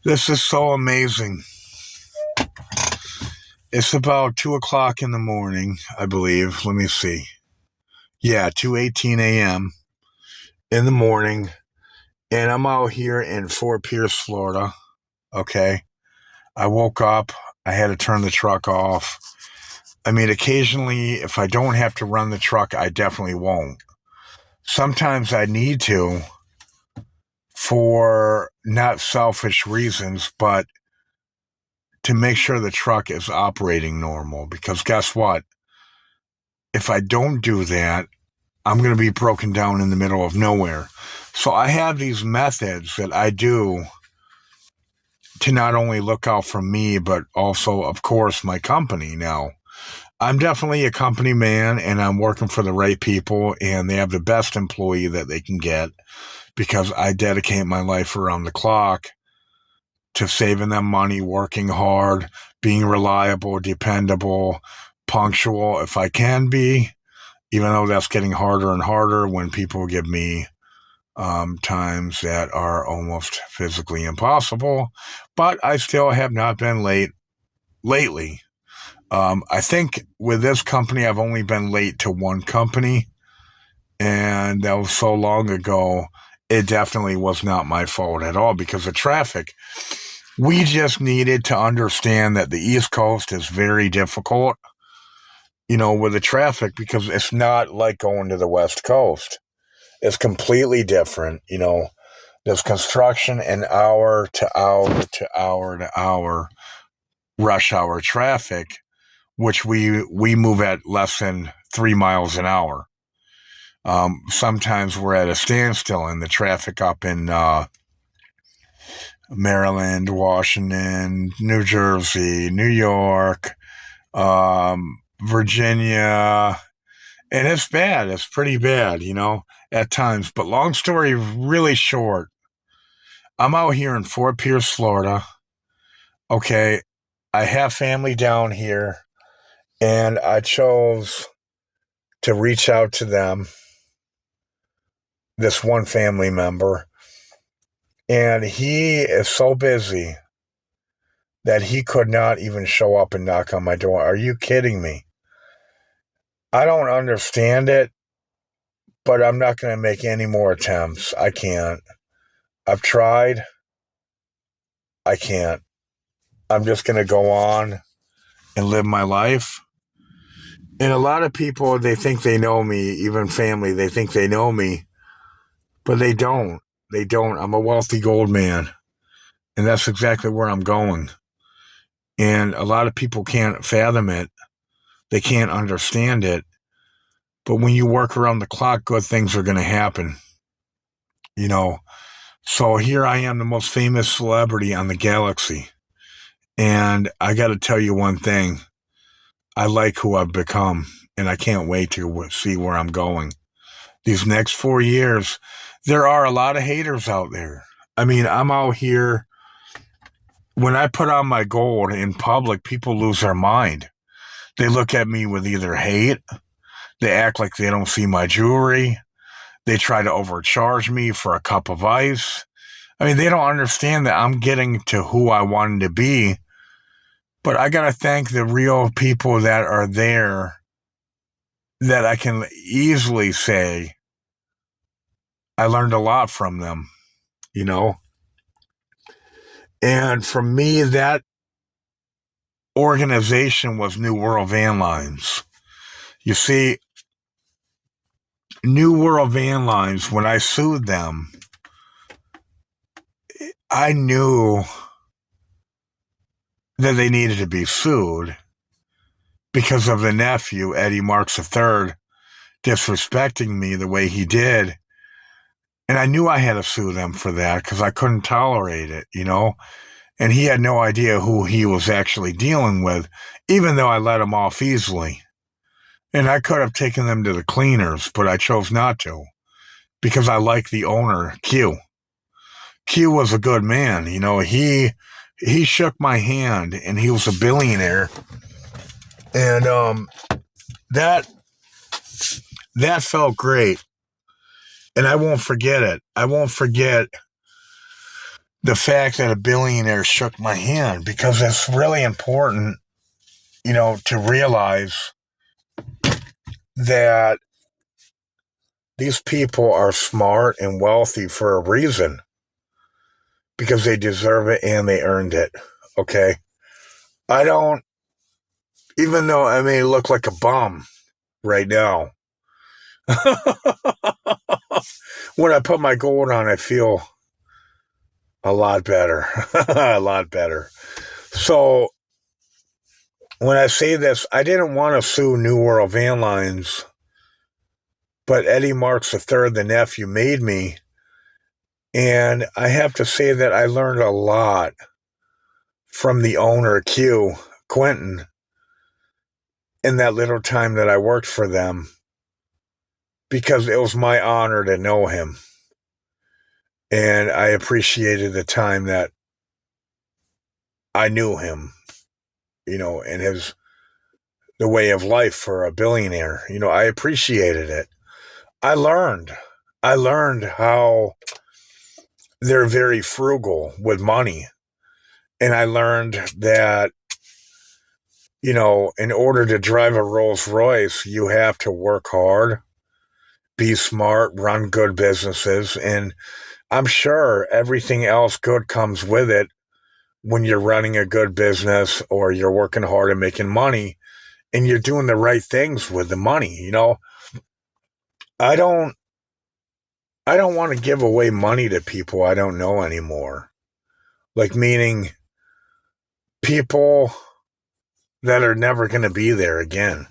This is so amazing. It's about 2 o'clock in the morning, I believe. Let me see. Yeah, 2:18 a.m. in the morning, and I'm out here in Fort Pierce, Florida. Okay, I woke up. I had to turn the truck off. I mean, occasionally, if I don't have to run the truck, I definitely won't. Sometimes I need to for not selfish reasons, but to make sure the truck is operating normal. Because guess what? If I don't do that, I'm going to be broken down in the middle of nowhere. So I have these methods that I do to not only look out for me, but also, of course, my company. Now, I'm definitely a company man and I'm working for the right people and they have the best employee that they can get because I dedicate my life around the clock to saving them money, working hard, being reliable, dependable, punctual if I can be, even though that's getting harder and harder when people give me times that are almost physically impossible. But I still have not been late lately. I think with this company, I've only been late to one company, and that was so long ago. It definitely was not my fault at all because of traffic. We just needed to understand that the East Coast is very difficult, with the traffic because it's not like going to the West Coast. It's completely different. There's construction and hour to hour to hour to hour rush hour traffic, which we move at less than 3 miles an hour. Sometimes we're at a standstill in the traffic up in Maryland, Washington, New Jersey, New York, Virginia, and it's bad. It's pretty bad, at times. But long story really short, I'm out here in Fort Pierce, Florida. Okay, I have family down here, and I chose to reach out to them, this one family member, and he is so busy that he could not even show up and knock on my door. Are you kidding me? I don't understand it, but I'm not going to make any more attempts. I can't. I've tried. I can't. I'm just going to go on and live my life. And a lot of people, they think they know me, even family, they think they know me, but they don't. They don't. I'm a wealthy gold man, and that's exactly where I'm going. And a lot of people can't fathom it. They can't understand it. But when you work around the clock, good things are going to happen. You know, so here I am, the most famous celebrity on the galaxy. And I got to tell you one thing, I like who I've become, and I can't wait to see where I'm going. These next 4 years, there are a lot of haters out there. I mean, I'm out here. When I put on my gold in public, people lose their mind. They look at me with either hate, they act like they don't see my jewelry, they try to overcharge me for a cup of ice. I mean, they don't understand that I'm getting to who I wanted to be. But I got to thank the real people that are there that I can easily say I learned a lot from them. And for me, that organization was New World Van Lines. You see, New World Van Lines, when I sued them, I knew that they needed to be sued because of the nephew, Eddie Marks III, disrespecting me the way he did. And I knew I had to sue them for that because I couldn't tolerate it. And he had no idea who he was actually dealing with, even though I let him off easily. And I could have taken them to the cleaners, but I chose not to because I like the owner, Q. Q was a good man. He shook my hand and he was a billionaire. And that that felt great. And I won't forget it. I won't forget the fact that a billionaire shook my hand, because it's really important, to realize that these people are smart and wealthy for a reason, because they deserve it and they earned it. Okay. I don't, even though I may look like a bum right now, when I put my gold on, I feel a lot better. A lot better. So when I say this, I didn't want to sue New World Van Lines, but Eddie Marks III, the nephew, made me. And I have to say that I learned a lot from the owner, Q, Quentin, in that little time that I worked for them, because it was my honor to know him. And I appreciated the time that I knew him, and the way of life for a billionaire. I appreciated it. I learned. I learned how they're very frugal with money. And I learned that, in order to drive a Rolls Royce, you have to work hard, be smart, run good businesses. And I'm sure everything else good comes with it when you're running a good business or you're working hard and making money and you're doing the right things with the money. I don't I don't want to give away money to people I don't know anymore. Like, meaning people that are never going to be there again.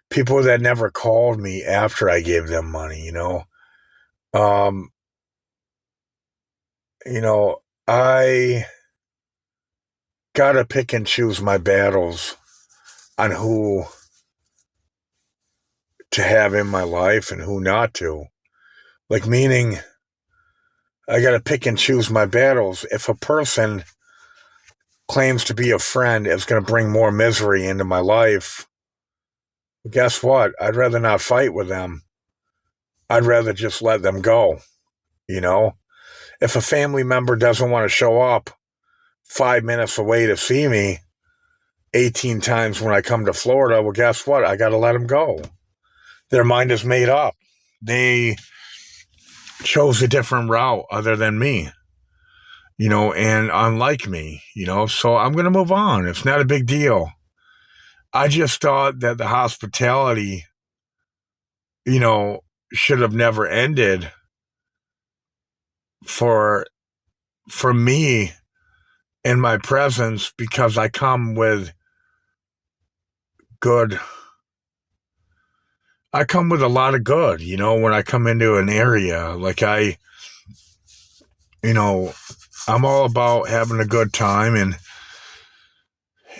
People that never called me after I gave them money. Um, I gotta pick and choose my battles on who to have in my life and who not to. Like, meaning I gotta pick and choose my battles. If a person claims to be a friend is gonna bring more misery into my life, guess what? I'd rather not fight with them. I'd rather just let them go. You know, if a family member doesn't want to show up 5 minutes away to see me 18 times when I come to Florida, well, guess what? I got to let them go. Their mind is made up. They chose a different route other than me, and unlike me, so I'm going to move on. It's not a big deal. I just thought that the hospitality, you know, should have never ended for me in my presence, because I come with good. I come with a lot of good, when I come into an area. Like, you know, I'm all about having a good time and,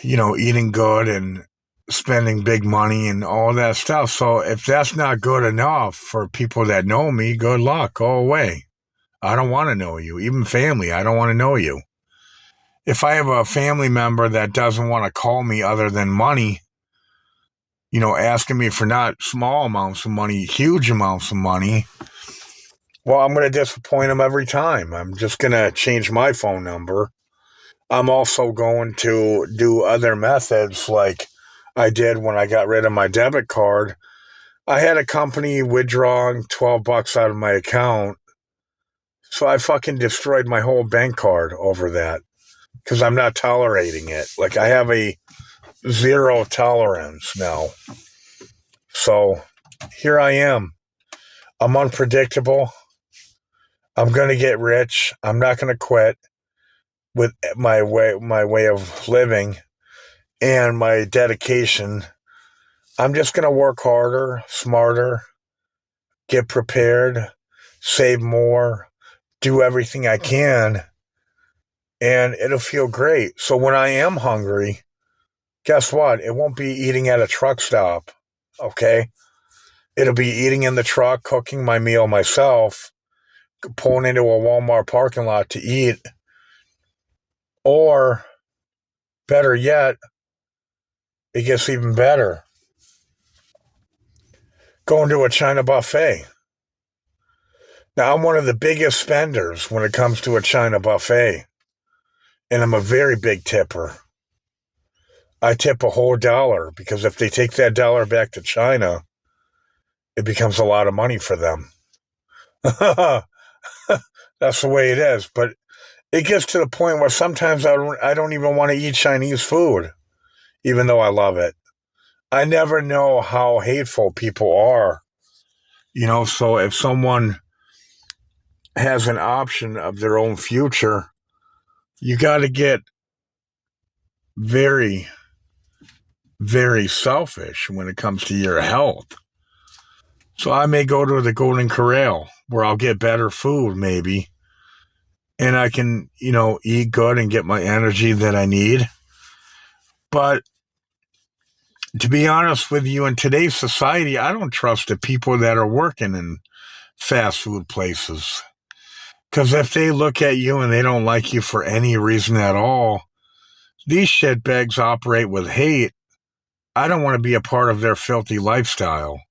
eating good and spending big money and all that stuff. So if that's not good enough for people that know me, good luck. Go away. I don't want to know you. Even family, I don't want to know you. If I have a family member that doesn't want to call me other than money, asking me for not small amounts of money, huge amounts of money, well, I'm going to disappoint them every time. I'm just going to change my phone number. I'm also going to do other methods like I did when I got rid of my debit card. I had a company withdrawing $12 out of my account. So I fucking destroyed my whole bank card over that, because I'm not tolerating it. Like, I have a zero tolerance now. So here I am. I'm unpredictable. I'm going to get rich. I'm not going to quit with my way of living and my dedication. I'm just going to work harder, smarter, get prepared, save more, do everything I can, and it'll feel great. So when I am hungry, guess what? It won't be eating at a truck stop, okay? It'll be eating in the truck, cooking my meal myself, pulling into a Walmart parking lot to eat, or better yet, it gets even better. Going to a China buffet. Now, I'm one of the biggest spenders when it comes to a China buffet, and I'm a very big tipper. I tip a whole dollar because if they take that dollar back to China, it becomes a lot of money for them. That's the way it is. But it gets to the point where sometimes I don't even want to eat Chinese food, even though I love it. I never know how hateful people are, so if someone has an option of their own future, you got to get very, very selfish when it comes to your health. So I may go to the Golden Corral where I'll get better food, maybe, and I can, eat good and get my energy that I need. But to be honest with you, in today's society, I don't trust the people that are working in fast food places. Because if they look at you and they don't like you for any reason at all, these shitbags operate with hate. I don't want to be a part of their filthy lifestyle.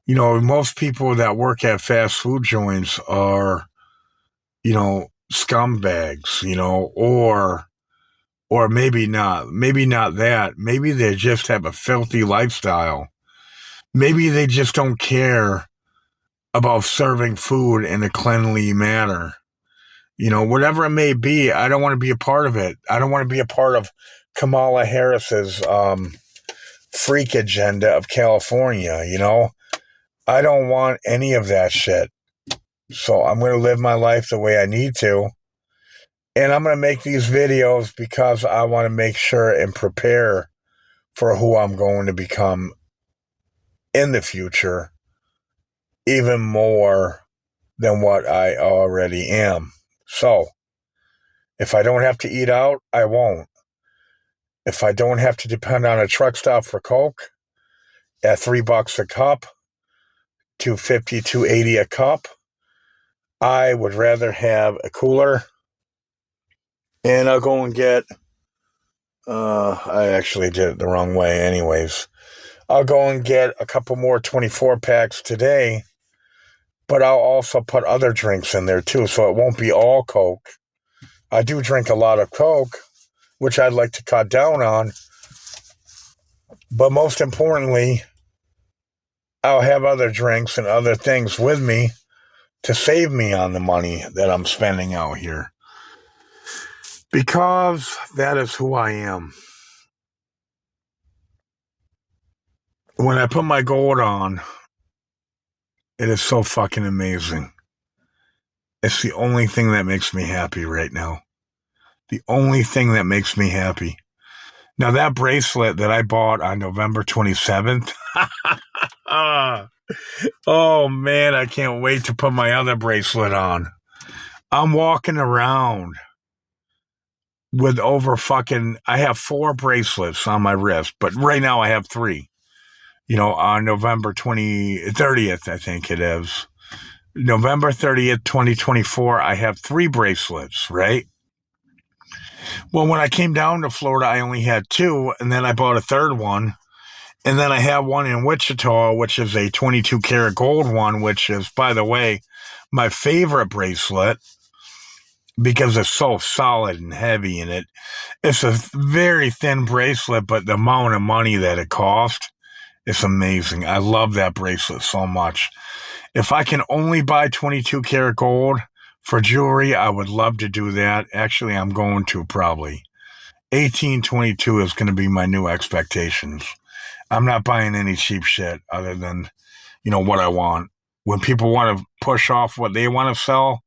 Most people that work at fast food joints are, scumbags, or maybe not that. Maybe they just have a filthy lifestyle. Maybe they just don't care about serving food in a cleanly manner. Whatever it may be, I don't want to be a part of it. I don't want to be a part of Kamala Harris's freak agenda of California. I don't want any of that shit. So I'm going to live my life the way I need to. And I'm going to make these videos because I want to make sure and prepare for who I'm going to become in the future, even more than what I already am. So if I don't have to eat out, I won't. If I don't have to depend on a truck stop for Coke at $3 a cup, $2.50, $2.80 a cup, I would rather have a cooler. And I'll go and get. I actually did it the wrong way, anyways. I'll go and get a couple more 24 packs today, but I'll also put other drinks in there too, so it won't be all Coke. I do drink a lot of Coke, which I'd like to cut down on. But most importantly, I'll have other drinks and other things with me to save me on the money that I'm spending out here. Because that is who I am. When I put my gold on, it is so fucking amazing. It's the only thing that makes me happy right now. The only thing that makes me happy. Now, that bracelet that I bought on November 27th, oh man, I can't wait to put my other bracelet on. I'm walking around with I have 4 bracelets on my wrist, but right now I have 3. On November 30th, I think it is. November 30th, 2024, I have 3 bracelets, right? Well, when I came down to Florida, I only had 2, and then I bought a third one. And then I have one in Wichita, which is a 22 karat gold one, which is, by the way, my favorite bracelet because it's so solid and heavy in it. It's a very thin bracelet, but the amount of money that it cost, it's amazing. I love that bracelet so much. If I can only buy 22 karat gold for jewelry, I would love to do that. Actually, I'm going to probably. 1822 is going to be my new expectations. I'm not buying any cheap shit other than, what I want. When people want to push off what they want to sell,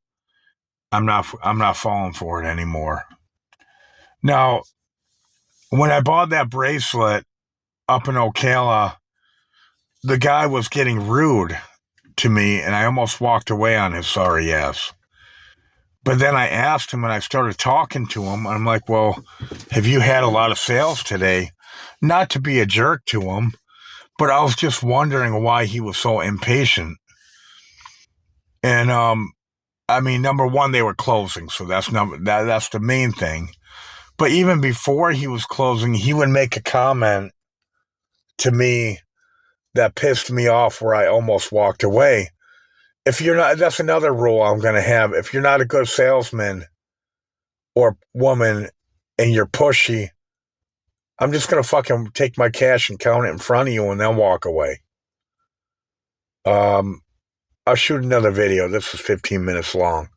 I'm not falling for it anymore. Now, when I bought that bracelet up in Ocala, the guy was getting rude to me, and I almost walked away on his sorry ass. But then I asked him, and I started talking to him. I'm like, well, have you had a lot of sales today? Not to be a jerk to him, but I was just wondering why he was so impatient. And, number one, they were closing, so that's the main thing. But even before he was closing, he would make a comment to me that pissed me off where I almost walked away. if you're not, that's another rule I'm going to have. If you're not a good salesman or woman and you're pushy, I'm just going to fucking take my cash and count it in front of you and then walk away. I'll shoot another video. This is 15 minutes long.